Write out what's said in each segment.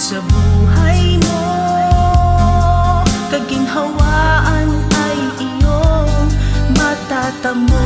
Sa buhay mo, kaginhawaan ay iyong matatamo.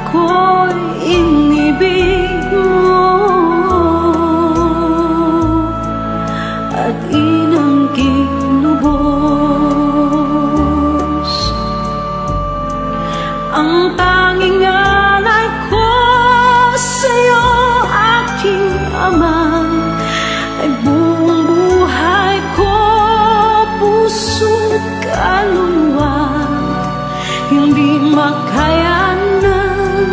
ako'y inibig mo at inangking lubos. Ang tanging alay ko sa'yo, aking ama, ay buong buhay ko, puso't kaluluwa. Hindi makayanan,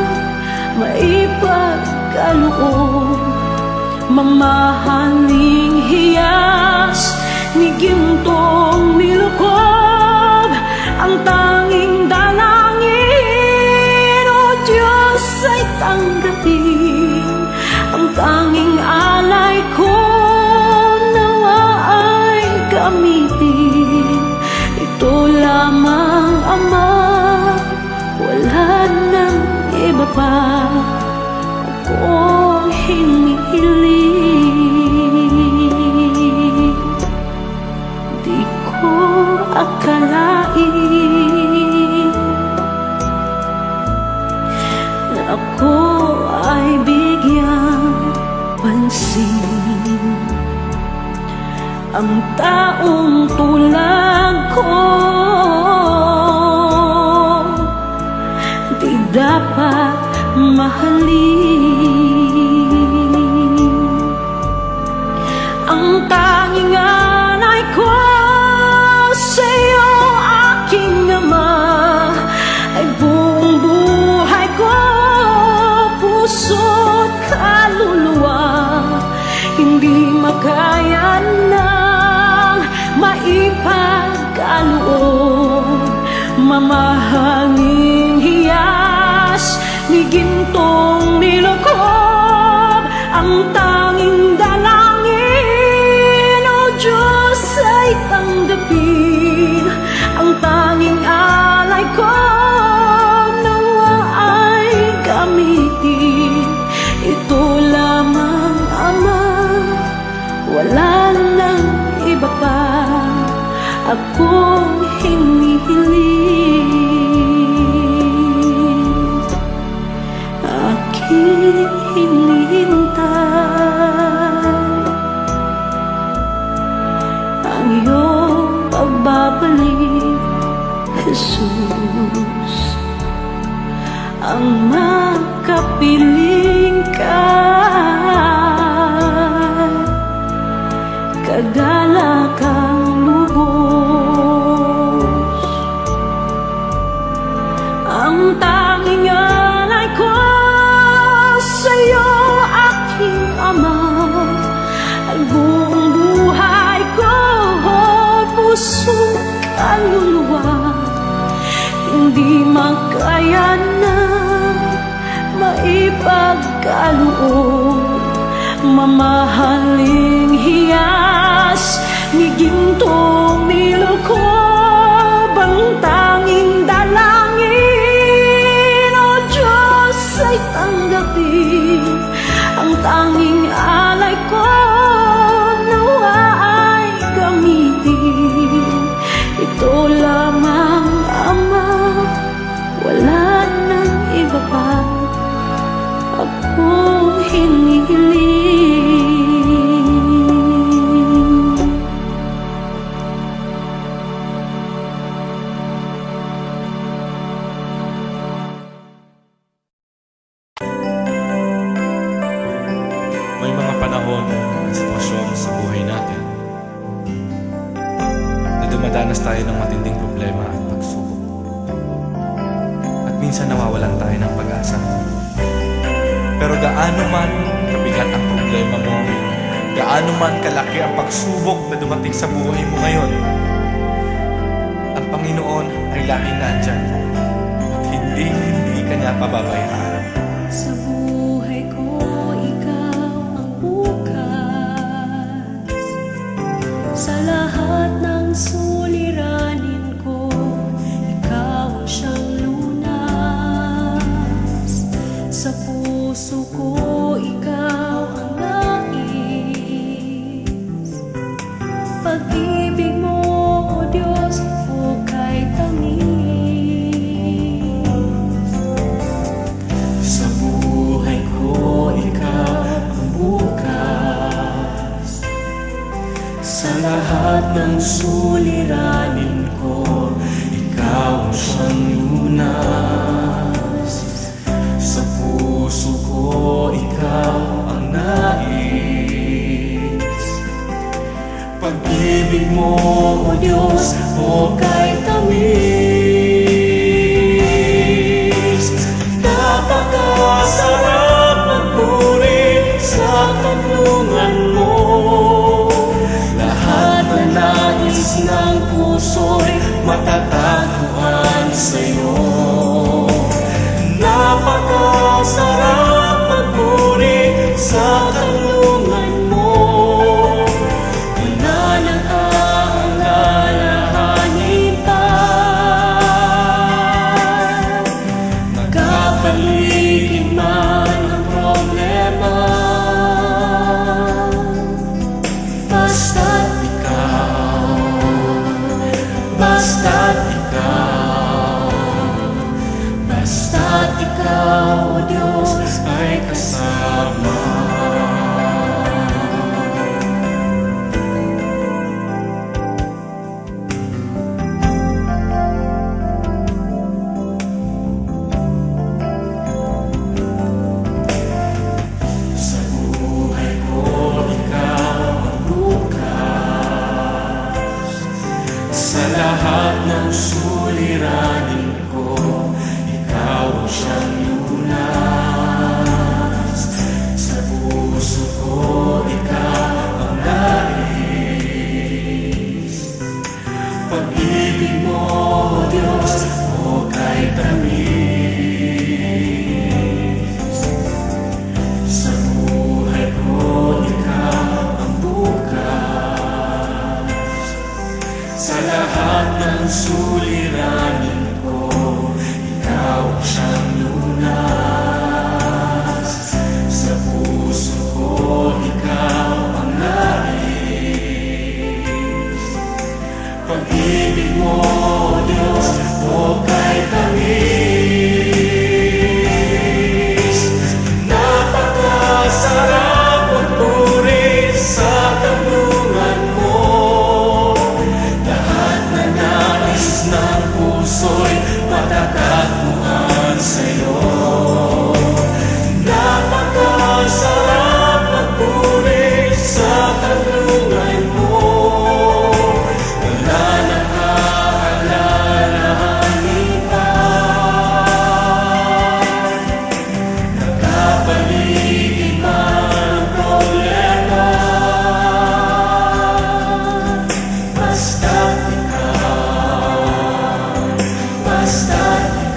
maipagkaloob, mamahaling hiyas ni gintong nilukob. Ang tanging dalangin, O Diyos, ay tanggapin. Ang tanging alay ko, nawa ay gamitin. Ito lamang, Ama, wala nang iba pa akong hinihiling. Di ko akalain na ako ay bigyang pansin. Ang taong tulad ko di dapat mahalin. Ang tanging alay ko sa'yo, aking ama, ay buong buhay ko, puso't kaluluwa. Hindi makayanang maipagkaloob, mamahaling hiyas ni gintong nilukob. Ang tanging dalangin, O Diyos, ay tanggapin. Ang tanging alay ko, nawa ay gamitin. Ito lamang, Ama, wala nang iba pa akong hinihiling. Aking hinihintay ang iyong pagbabalik, Jesus. Ang makapiling ka, kagalakang lubos. Ang tanging alay ko sa'yo, aking ama, ay buong buhay ko, puso't kaluluwa. Hindi makayanan, maipagkaloob, mamahaling hiyas ni gintong nilukob. Ang tanging dalangin, O Diyos, ay tanggapin. Ang tanging alay ko, nawa ay gamitin. Ito lamang, Ama, wala nang iba pa akong hinihiling. May mga panahon at sitwasyon sa buhay natin na dumadanas tayo ng matinding problema at pagsubok. At minsan nawawalan tayo ng pag-asa. Pero gaano man kabigat ang problema mo, gaano man kalaki ang pagsubok na dumating sa buhay mo ngayon, ang Panginoon ay laging nandyan at hindi ka niya pababayaan. Sa buhay ko, ikaw ang bukas. Sa lahat ng suliranin ko, ikaw ang siyang lunas. Sa puso ko, ikaw ang nais. Pag-ibig mo, O Diyos, hukay tangis. lunas. Sa puso ko ikaw ang nais. Pag-ibig mo, O Diyos, o kay tamis. Napakasarap magpuri sa kanlungan mo. Lahat na nais ng puso'y matatagpuan sa'yo. Napakasarap magpuri sa kanlungan mo. Wala nang aalalahanin pa. Nagkapaligid man ang problema, basta't ikaw, basta't ikaw, basta't ikaw, O Diyos, ay kasama. Sa buhay ko, ikaw ang bukas. Sa lahat ng suliranin ko, ikaw ang siyang lunas. Sa puso ko, ikaw ang nais. Pag-ibig mo, O Diyos, o kay tamis. Sa buhay ko, ikaw ang bukas. Sa lahat ng suliranin ko, ikaw ang siyang lunas. Sa puso ko, ikaw ang nais. Pag-ibig mo, O Diyos, o kay tamis. Napakasarap magpuri sa kanlungan mo. Lahat na nais ng puso'y matatagpuan sa'yo. Napakasarap magpuri sa kanlungan mo. Wala nang aalalahanin pa. Nagkapaligid man ang problema, basta't ikaw, basta't ikaw,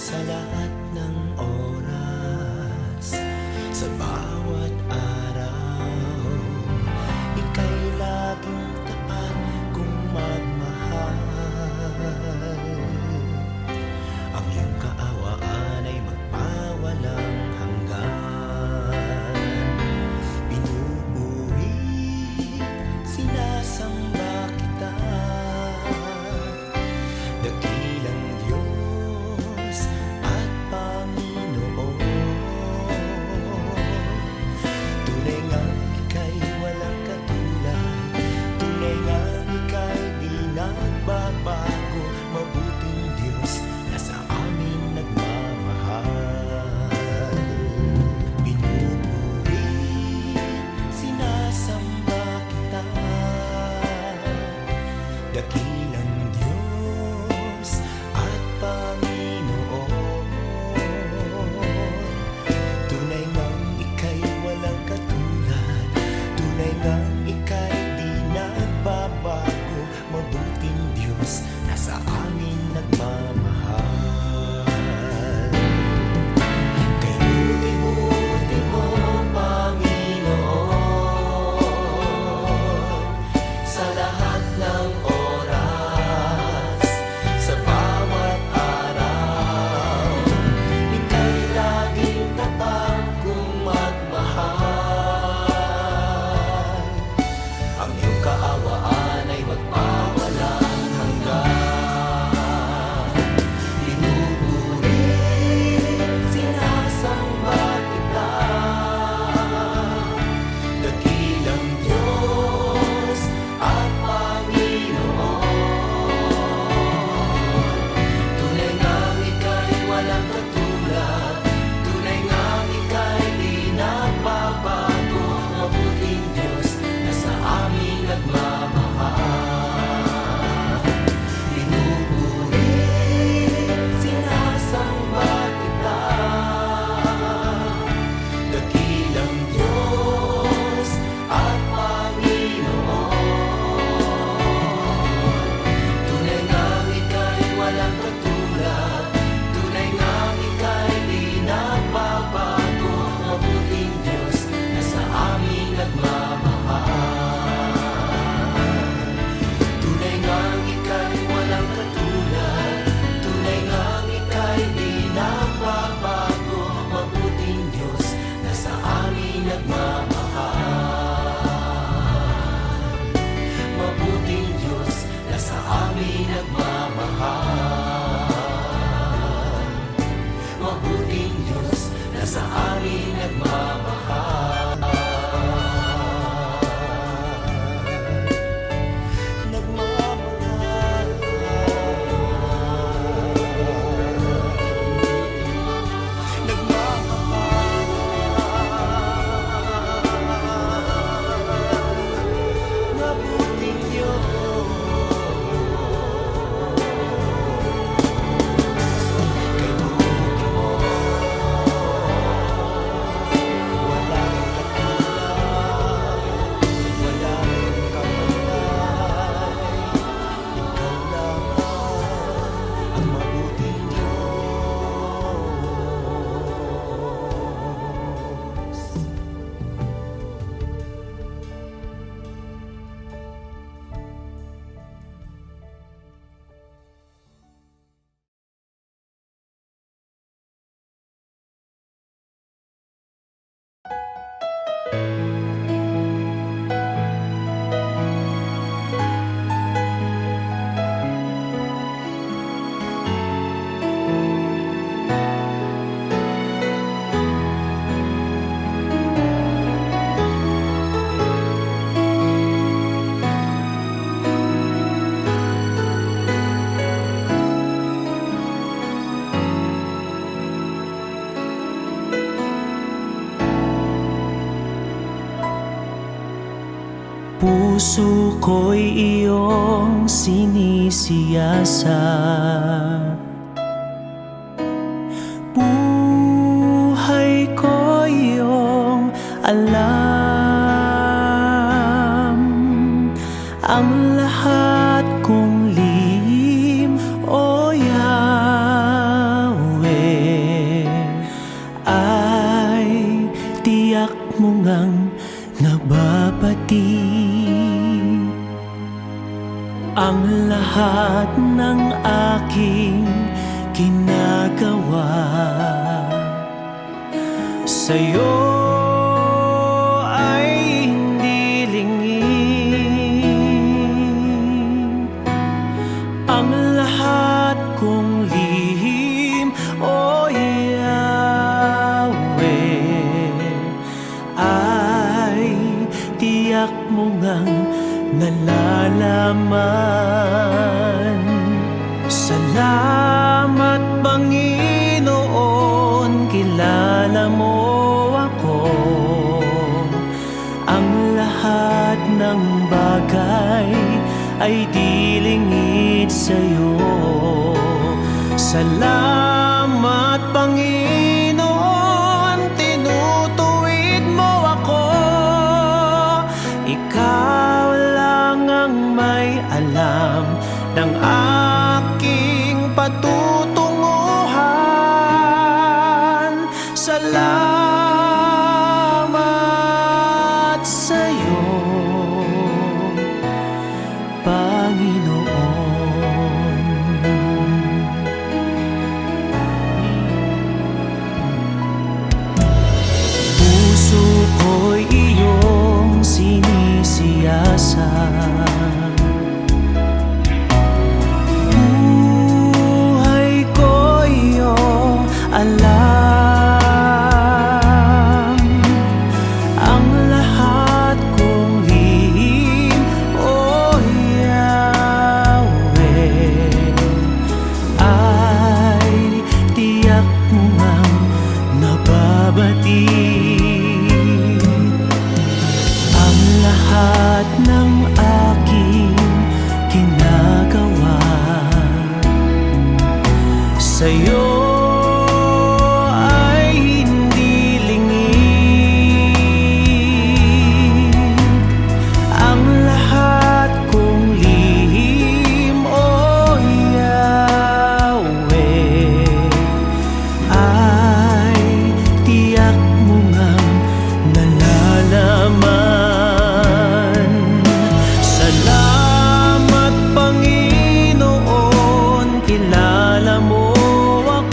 sa lahat ng oras, sa bawat araw. Ika'y laging tapat kung magmahal. Ang iyong kaawaan ay magpawalang hanggan. Pinupuri, sinasamba kita, dakilang Diyos at Panginoon. Tunay ngang ika'y walang katulad, tunay ngang ika'y di nagbabago. Mabuting Diyos na sa amin nagmamahal. Pinupuri, sinasamba kita, dakilang Diyos at Panginoon. Tunay ngang ika'y walang katulad, tunay ngang ika'y di nagbabago. Mabuting Diyos na sa amin nagmamahal. Kay buti-buti mo, Panginoon, sa lahat ng oras, sa bawat araw. Ika'y laging tapat kung magmahal. Ang iyong kaawaan ay magpawalang hanggan. Pinupuri, sinasamba kita, dakilang Diyos at Panginoon. Tunay ngang ika'y walang katulad, tunay ngang ika'y di nagbabago. Mabuting Diyos na sa amin nagmamahal. Pinupuri, sinasamba kita, dakilang Diyos at Panginoon. Tunay ngang ika'y walang katulad, tunay ngang ika'y di nagbabago. Mabuting Diyos na sa amin nagmamahal. Tunay ngang ika'y walang katulad, tunay ngang ika'y di nagbabago. Mabuting Diyos na sa amin nagmamahal. Mabuting Diyos na sa amin nagmamahal. Mabuting Diyos na sa amin nagmamahal. Nagmamahal. Nagmamahal. Mabuting Diyos. Kay buti mo, wala kang katulad, wala kang kapantay. Ikaw lamang ang mabuting Diyos. Puso ko'y iyong sinisiyasat, buhay ko iyong alam. Ang lahat kong lihim, o Yahweh, lahat ng aking ginagawa. Sa'yo ay hindi lingid ang lahat kong lihim, o Yahweh, ay tiyak mo ngang nalalaman. Salamat, Panginoon, kilala mo ako. Ang lahat ng bagay ay di lingid sa'yo. Salamat, Panginoon, tinutuwid mo ako. Ikaw lang ang may alam ng aking patutunguhan. Salamat sa'yo, Panginoon. Puso ko'y iyong sinisiyasat, buhay ko iyong alam. Ang lahat kong lihim, o Yahweh, ay tiyak mo ngang nababatid. Ang lahat ng aking ginagawa sa'yo ay hindi lingid. Ang lahat kong lihim, o Yahweh, ay tiyak mo ngang nalalaman. Salamat, Panginoon, kilala mo ako.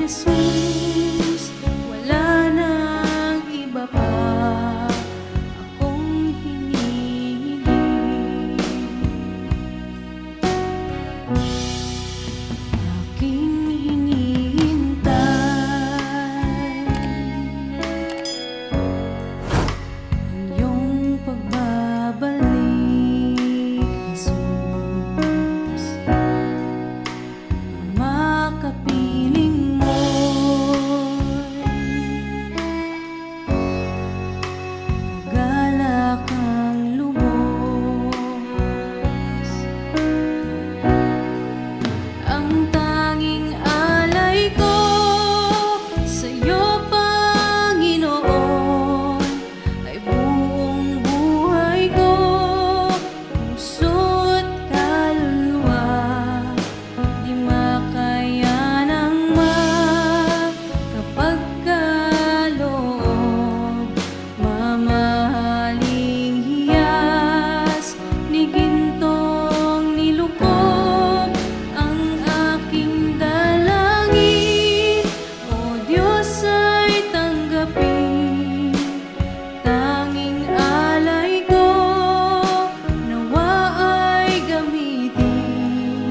Jesus, wala nang iba pa akong hinihiling. Aking hinihintay ang iyong pagbabalik, Jesus. Makapiling mo'y galak ang lubos. Ang tanging alay ko sa'yo, Panginoon, ay buong buhay ko, puso't kaluluwa. Di makayanang makapagkaloob, mamahaling hiyas ni gintong nilukob. Ang aking dalangin, O Diyos, ay tanggapin. Tanging alay ko, nawa ay gamitin.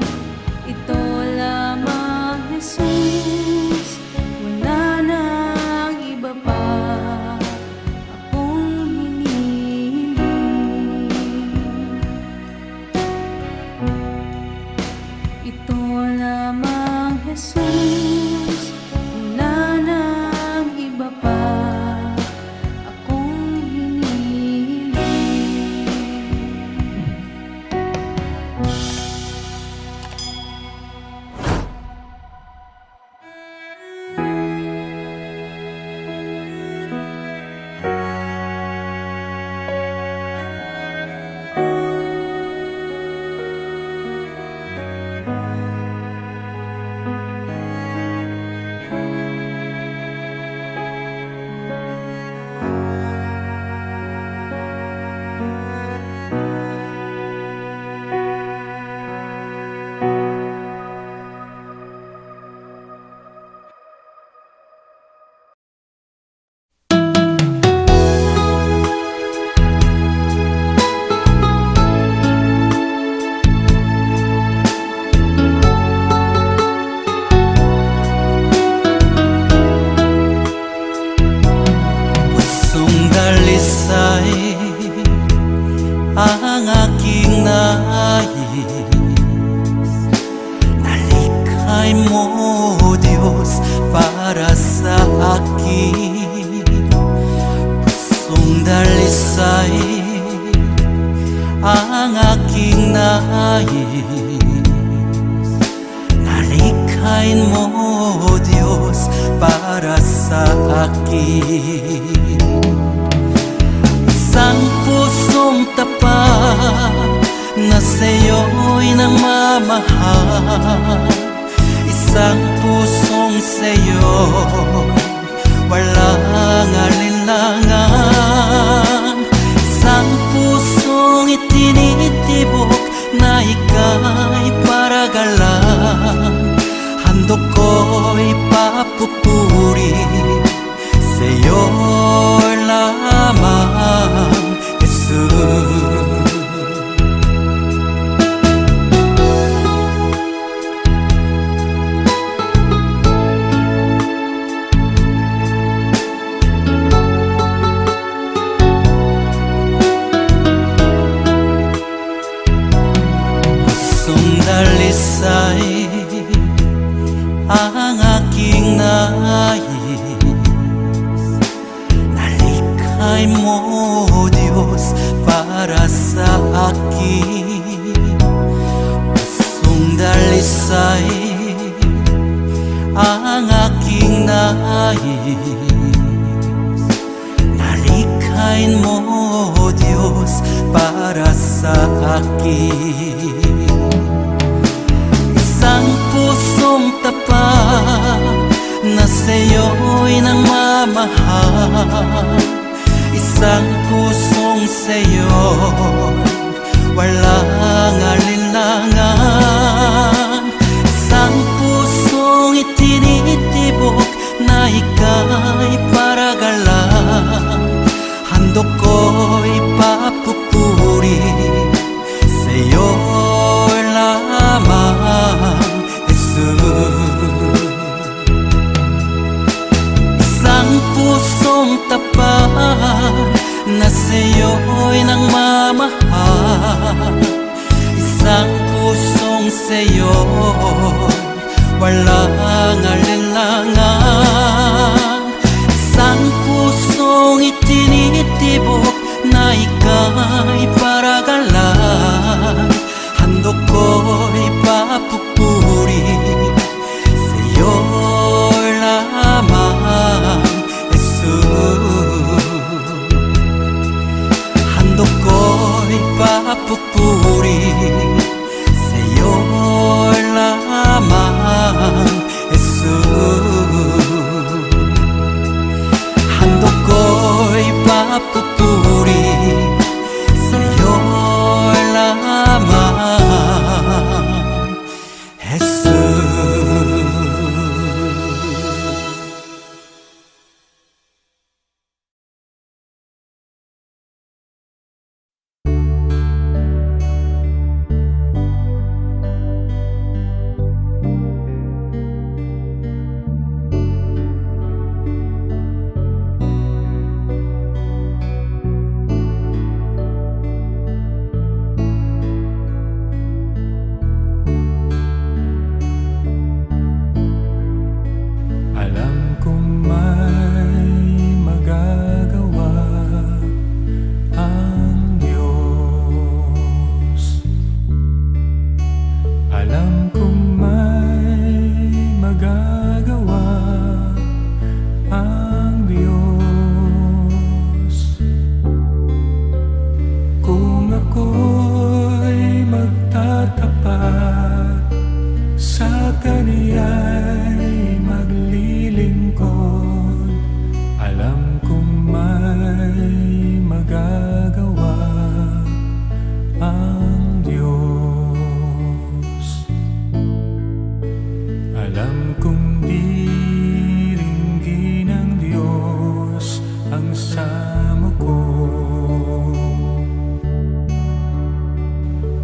Ito lamang, Jesus, wala nang iba pa akong hinihiling. Ito lamang, Jesus, wala nang iba pa akong hinihiling. Pusong dalisay ang aking nais. Nalikhay mo, Diyos, para sa akin. Pusong dalisay ang aking nais. Nalikhay mo, Diyos, para sa akin. Isang pusong tapat na sa'yo'y namamahal. Isang pusong sa'yo, walang alinlangan. Isang pusong itinitibok na ika'y paragalan. Handog ko'y papupuri sa'yo lamang, Jesus. Pusong dalisay ang aking nais. Nalikhay mo, Diyos, para sa akin. Pusong dalisay ang aking nais. Nalikhay mo, Diyos, para sa akin. Isang pusong tapat na sa'yo'y nagmamahal. Isang pusong sa'yo, walang alinlangan. Isang pusong itinitibok pusong tapat na sa'yo'y nagmamahal. Isang pusong sa'yo'y walang alinlangan. Isang pusong itinitibok na ika'y paragalan. Handog ko'y papupuri sa'yo lamang, Jesus. Handog ko'y papupuri sa'yo lamang, Jesus. Handog ko'y papupuri sa'yo lamang, Jesus. Alam kong may magagawa ang Diyos. Alam kong may magagawa ang Diyos. Kung ako'y magtatapat sa Kaniya'y maglilingkod, alam kong may magagawa ang Diyos. Alam kong diringgin ng Diyos ang samo ko.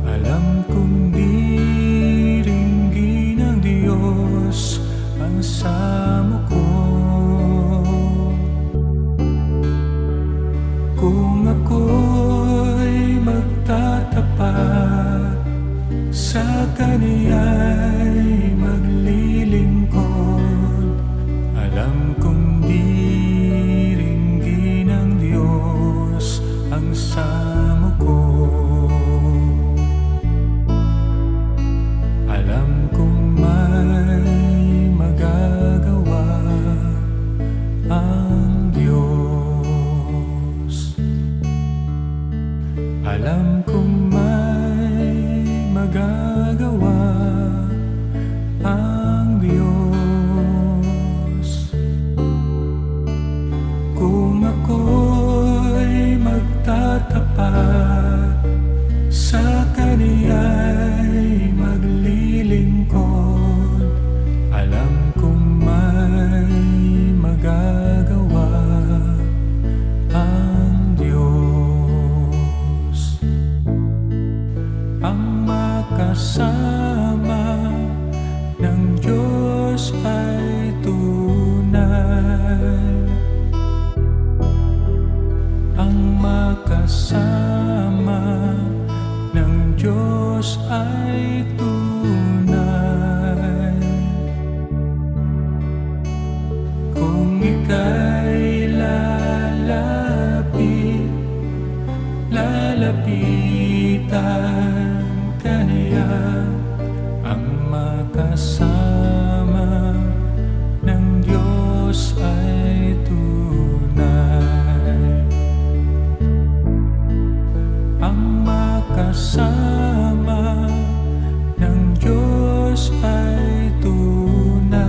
Alam kong diringgin ng Diyos ang samo ko. Kung ako'y magtatapat sa Kaniya'y maglilingkod, alam kong diringgin ng Diyos ang samo ko. Alam kong may magagawa ang Diyos. Alam kong may magagawa ang Diyos. Kung ako'y magtatapat sa Kaniya'y maglilingkod, alam kong may magagawa ang Diyos. Ang makasama ng Diyos ay tunay. Ang makasama ng Diyos ay tunay. Kung ika'y lalapitan ka niya, ang makasama ng Diyos ay tunay. Ang makasama ng Diyos ay tunay.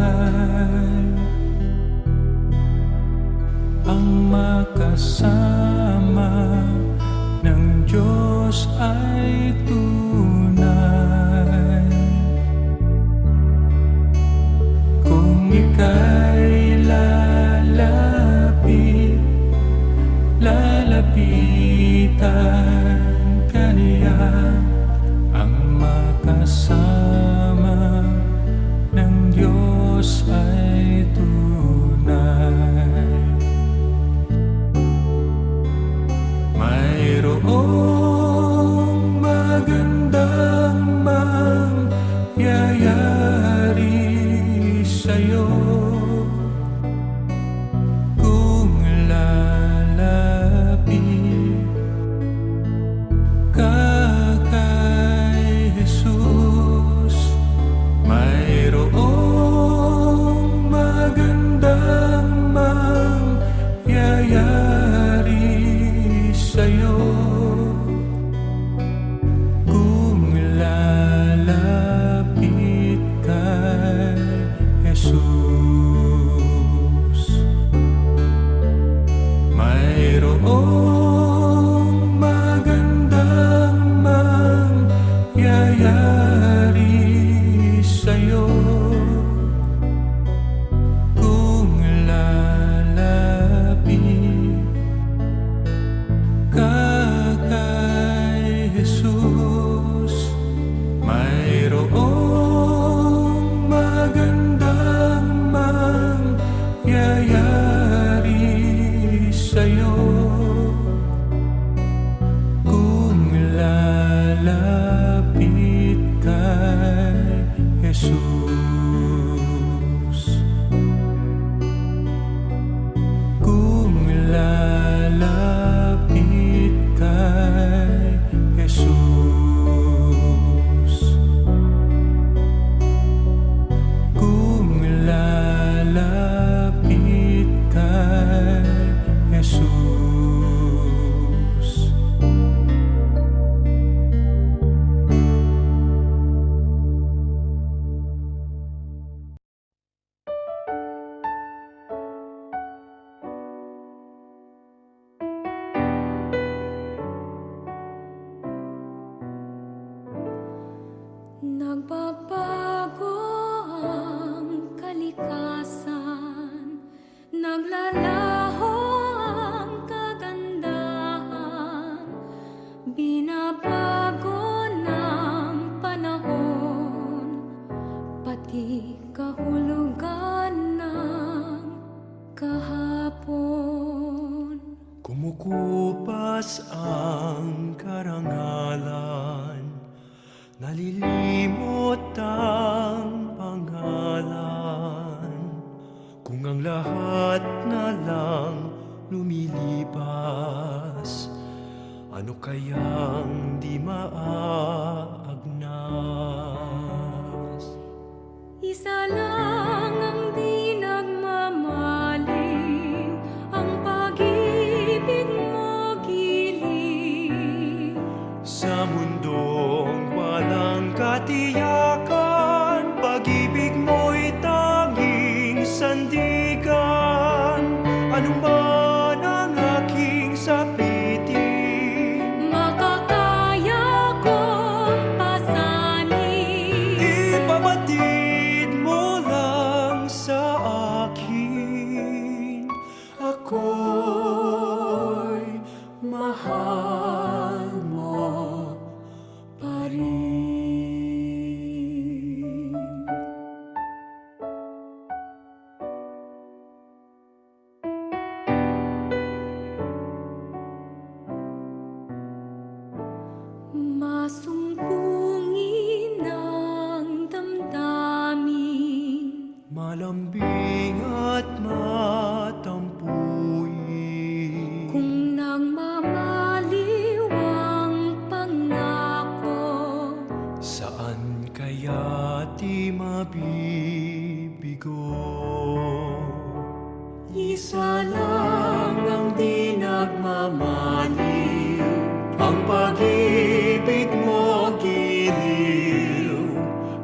Ang makasama ng Diyos ay tunay. Kung ika'y lalapitan ka niya, ang makasama ng Diyos ay tunay. mayroong magandang mangyayari sa'yo kung lalapit ka kay Jesus. Mayroong magandang mangyayari sa'yo kung lalapit kay Jesus. Kung lalapit kay Jesus. Kung lalapit kay Jesus. Nagbabago ang kalikasan, naglalaho ang kagandahan, binabago ng panahon, pati kahulugan ng kahapon. Kumukupas ang karangalan, nalilimot ang pangalan. Kung ang lahat na lang lumilipas, ano kayang di maagnas? Isa lang ang di nagmamaling, ang pag-ibig mo giliw. Sa mundong walang katiyakan, pag-ibig mo'y tanging sandigan. Ano man ang aking sapitin, Makakaya kong pasanin, ipabatid mo lang sa akin. Ako'y mahal mo pa rin. masumpungin ang damdamin. Malambing at matampuin, Kung nagmamaliw ang pangako, saan kaya di mabibigo? Isa lang ang di nagmamaliw, ang pag-ibig mo giliw.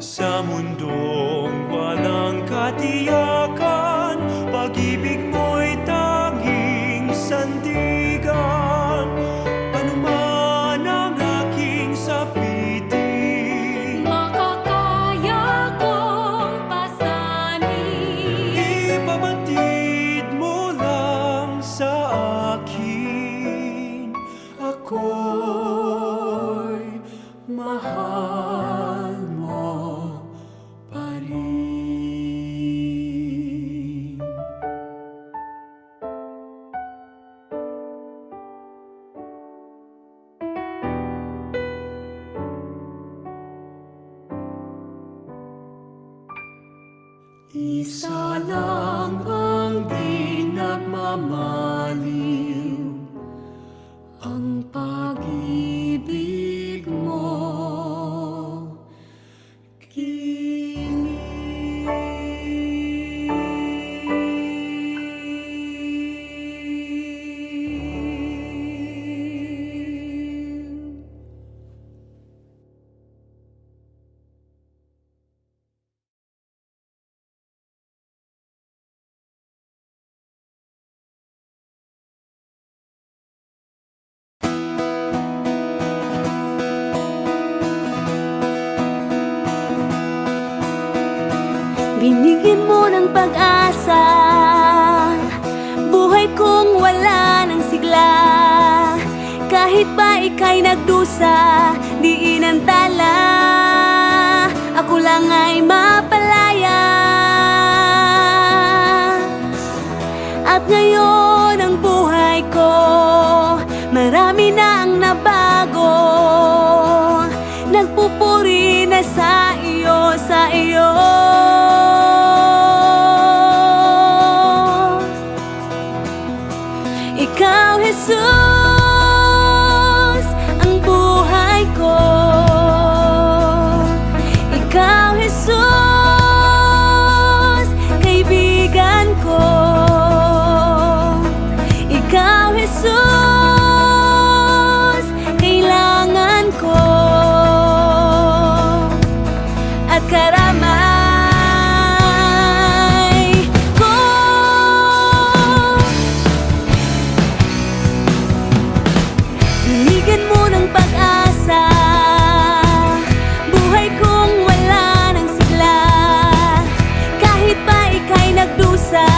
Sa mundong walang katiyakan, pag-ibig mo'y tanging sandigan. Ano man ang aking sapitin, makakaya kong pasanin. ipabatid mo lang sa akin. Ako'y mahal mo pa rin. mo ng pag-asa. Buhay kong wala ng sigla. Kahit pa ika'y nagdusa, di inantala, ako lang ay mapalaya. At ngayon ang buhay ko, marami na ang nabago. Nagpupuri na sa iyo, sa iyo. Ikaw, Jesus, ang buhay ko. Ikaw, Jesus, kaibigan ko. Ikaw, Jesus, kailangan ko. At karamay ko. Binigyan mo ng pag-asa. Buhay kong wala ng sigla. Kahit pa ika'y nagdusa,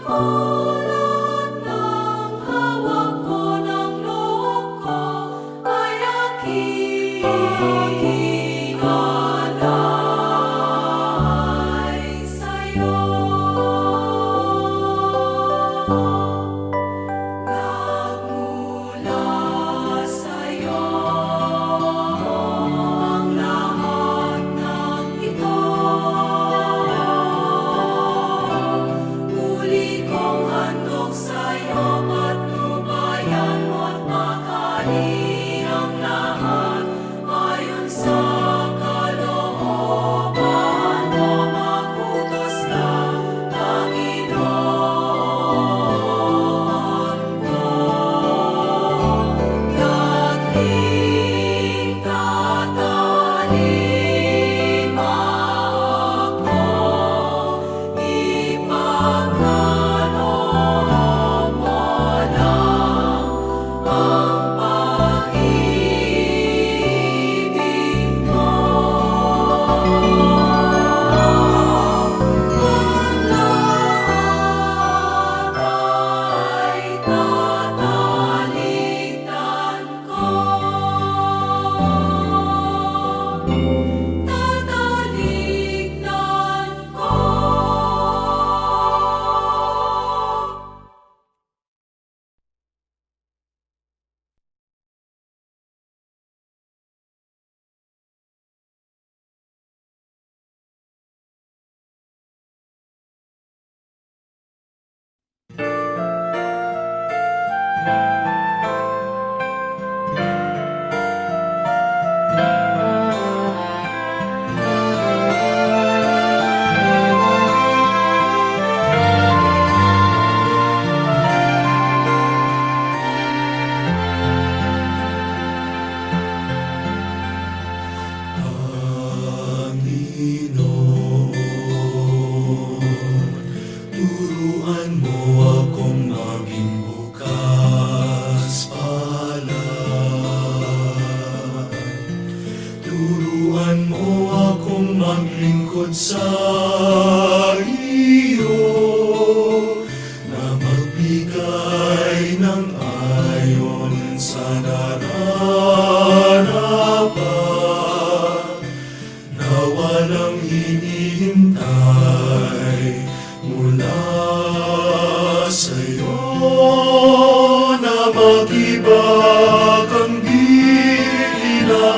Mulat ng hawak ko ng loob ko ay aking alay sa'yo. Nagmula sa'yo ang lahat ng ito. Muli kong handog sa'yo, patnubayan mo't makali ang lahat ayon sa kalooban mo. Magutos ka, Panginoon ko. Dagling tatalima ako, ipagkaloob mo lang ang pag-ibig mo. Ang lahat ay tatalikdan ko. Tatalikdan ko. Turuan mo akong maging bukas palad. Turuan mo akong maglingkod sa iyo, na magbigay ng ayon sa nararapat, na walang hinihintay mula sa'yo, na mag-ibag ang inaalintanan,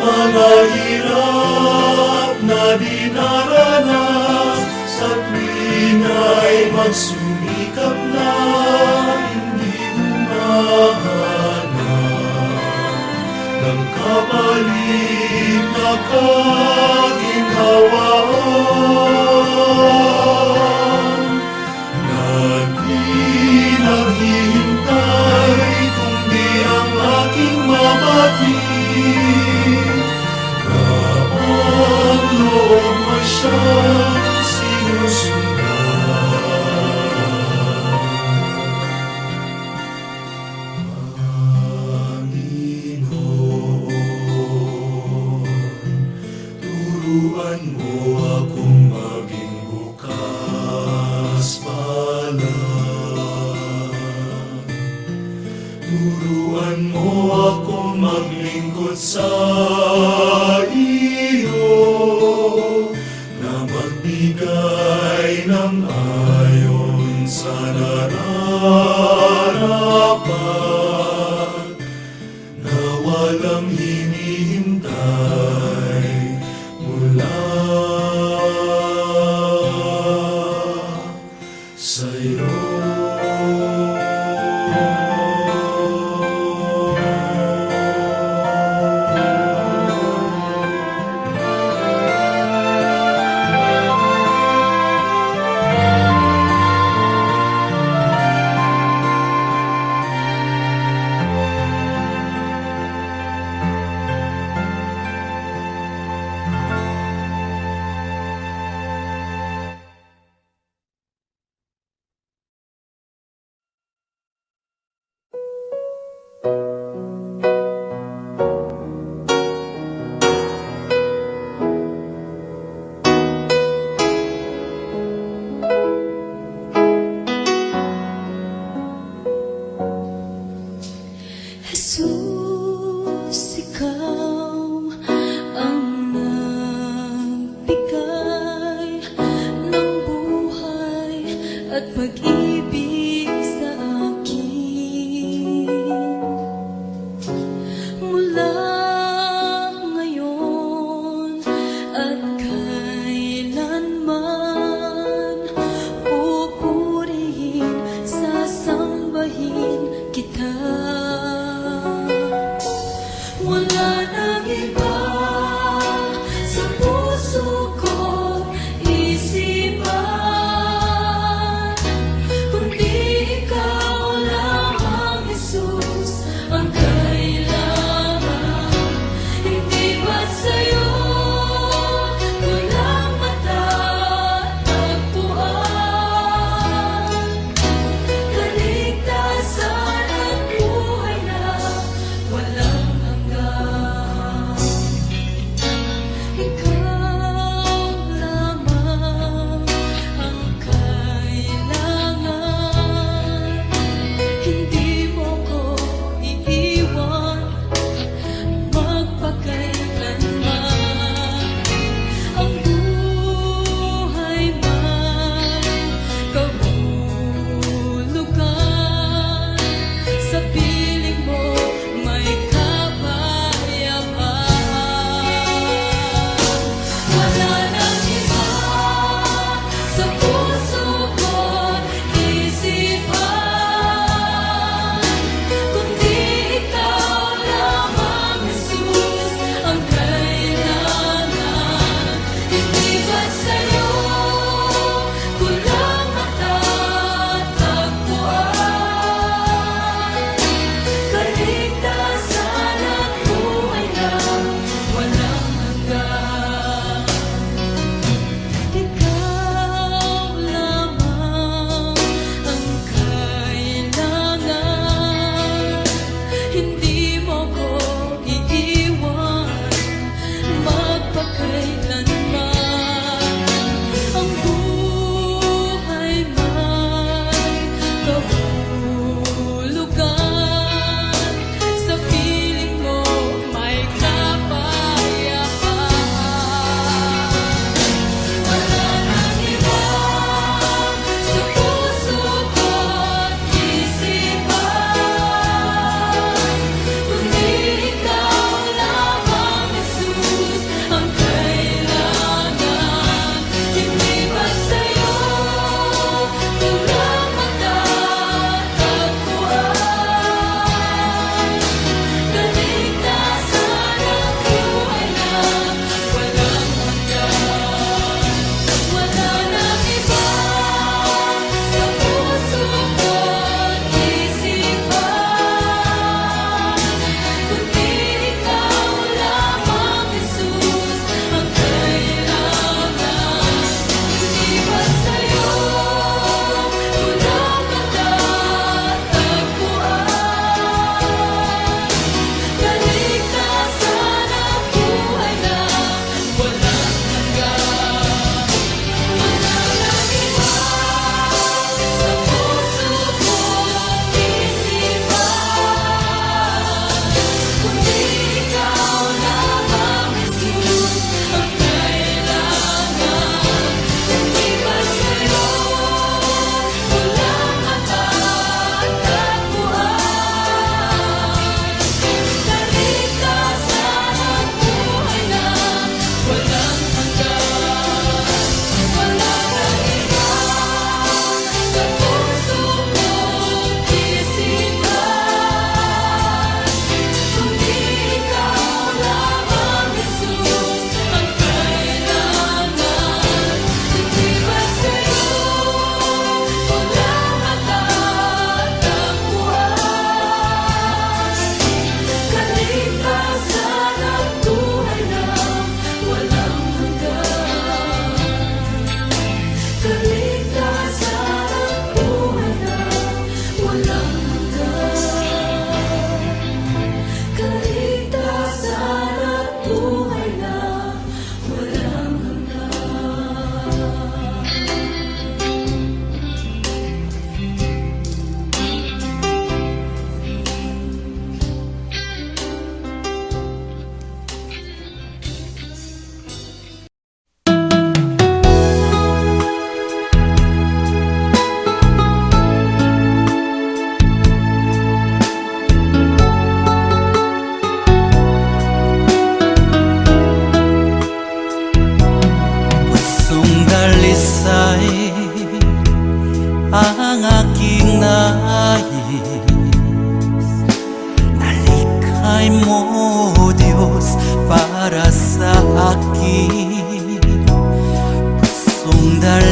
mga hirap na dinaranas sa tuwing ay magsumikap na hindi humahanap ng kapalit na kaginhawaan, na di naghihintay kundi ang aking mabatid, na ang loob mo siyang sinusundan. Panginoon, turuan mo akong maging bukas palad. Turuan mo akong maglingkod sa iyo, na magbigay ng ayon sa nararapat, na walang hinihintay mula sa'yo. at pag-ibig sa akin. Mula ngayon at kailanman, pupurihin, sasambahin kita. Wala nang iba sa puso ko isipan,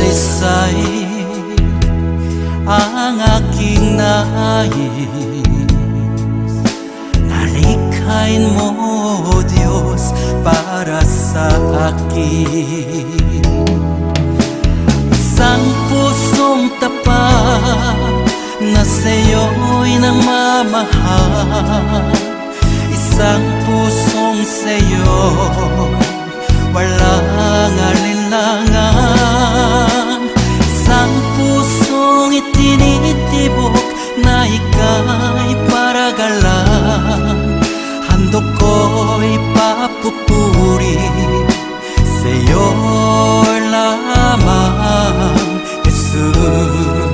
dalisay ang aking nais. Nalikhain mo, Diyos, para sa akin. Isang pusong tapat na sa'yo'y nagmamahal. Isang pusong sa'yo, walang alinlangan. Isang pusong itinitibok na ika'y paragalan. Handog ko'y papupuri sa'yo lamang, Jesus.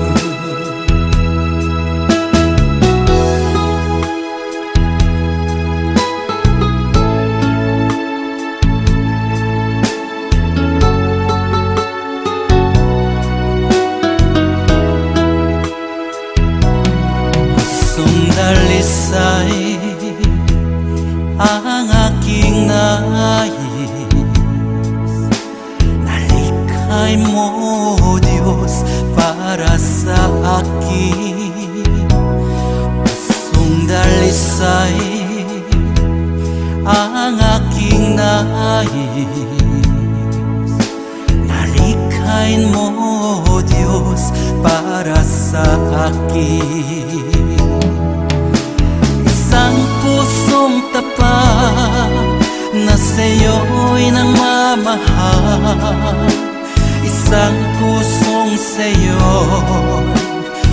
Dalisay ang aking nais. Nalikhay mo, Diyos, para sa akin. Pusong dalisay ang aking nais. Nalikhay mo, Diyos, para sa akin. Isang pusong tapat na sa'yo'y nagmamahal. Isang pusong sa'yo,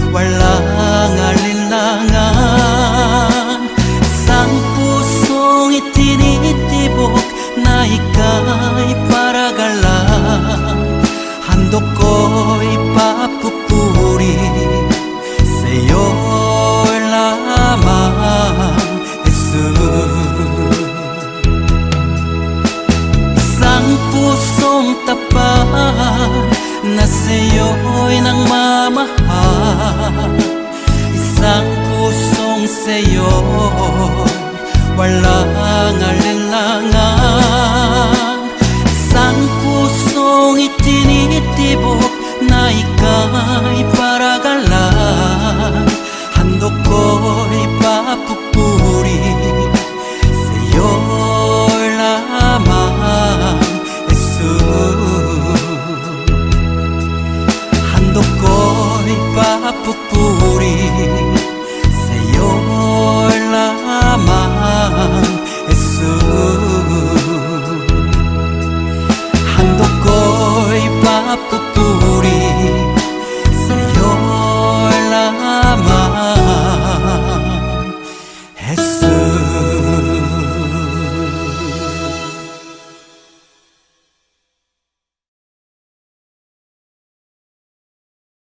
walang alinlangan. Isang pusong itinitibok na ika'y paragalan. Handog ko'y papupuri sa'yo lamang, Jesus. Isang pusong tapat na sa'yo'y nagmamahal. Isang pusong sa'yo, walang alinlangan. Isang pusong itinitibok na ika'y paragalan. Handog ko'y papupuri sa'yo lamang, Jesus. Handog ko'y papupuri